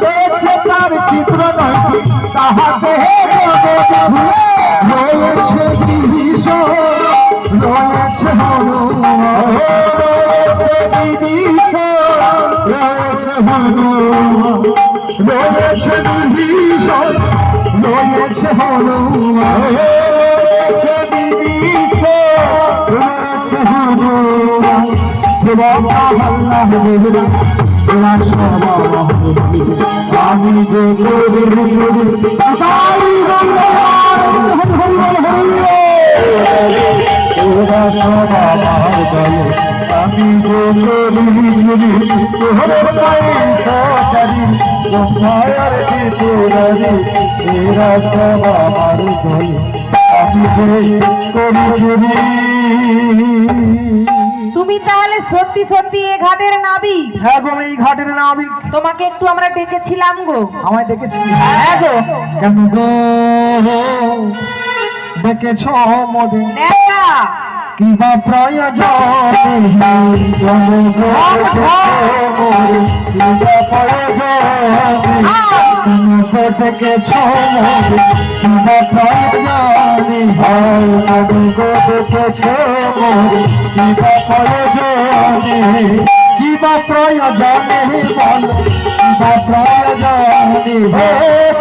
রয়েছে তার চিত্র নয়টি তাহাতে রয়েছে বিভীষণ রয়েছে হনুমান রয়েছে হনুমান রয়েছে বিভীষণ রয়েছে হনুমান রয়েছে বিভীষণ রয়েছে হনুমান আমি যে আমি তুমি তাহলে সত্যি সত্যি এ ঘাটের নাবিক? হ্যাঁ গো, এই ঘাটের নাবিক। তোমাকে একটু আমরা ডেকেছিলাম গো। আমায় ডেকেছি? হ্যাঁ গো। কেন গো ডেকেছ মোরে? নেতা কিবা প্রয়োজন ডেকেছ মোরে কিবা প্রয়োজন ডেকেছ মোরে কিবা প্রয়োজন কিবা প্রয়োজনে বল কিবা প্রয়োজনে হে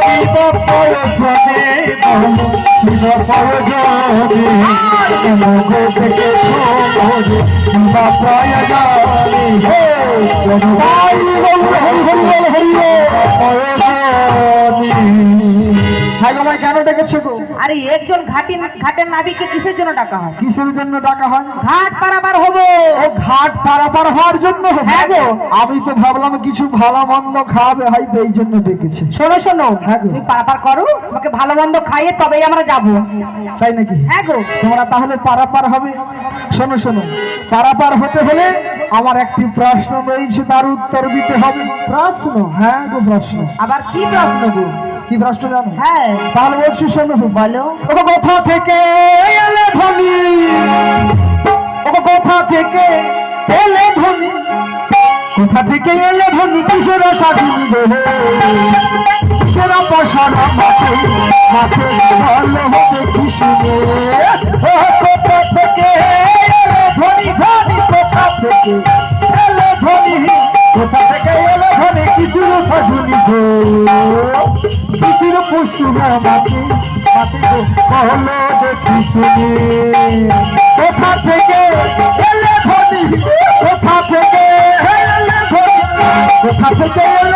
কিবা প্রয়োজনে বল কিবা প্রয়োজনে কেন গো ডেকেছ মোরে কিবা প্রয়োজনে হে হরি হ্যাঁ গো, কেন ডেকেছো গো? আরে একজন ঘাটের নাবিককে কিসের জন্য ডাকা হয়? কিসের জন্য ডাকা হয়? ঘাট পারাপার হবো। ও ঘাট পারাপার হওয়ার জন্য? হ্যাঁ গো। আমি তো ভাবলাম কিছু ভালো মন্দ খাওয়াবে, হয়তো এই জন্য ডেকেছে। শোনো শোনো, হ্যাঁ গো। তুমি পারাপার করো, তোমাকে ভালো মন্দ খাইয়ে তবেই আমরা যাবো। তাই নাকি? হ্যাঁ গো। তোমরা তাহলে পারাপার হবে? শোনো শোনো, পারাপার হতে হলে আমার একটি প্রশ্ন রয়েছে, তার উত্তর দিতে হবে। প্রশ্ন? হ্যাঁ গো, প্রশ্ন। আবার কি প্রশ্ন গো? কি প্রশ্ন জানো? হ্যাঁ তাহলে বলছি শোনো। বলো। ও কোথা থেকে এলে ধনী, ও কোথা থেকে এলে ধনী, কোথা থেকে এলে ধনী, কিসের সাধুন বলে কিসের পশানা মাঠে মাঠে ভালো হবে কি শুনে। ও কোথা থেকে এলে ধনী, ধনী কোথা থেকে এলে ধনী, কোথা থেকে এলে ধনী, কিসের সাধুনি গো কিসের পশুরা মাঠে মাঠে বলো দেখি শুনে। কোথা থেকে এলে ধনী, কোথা থেকে এলে ধনী, কোথা থেকে এলে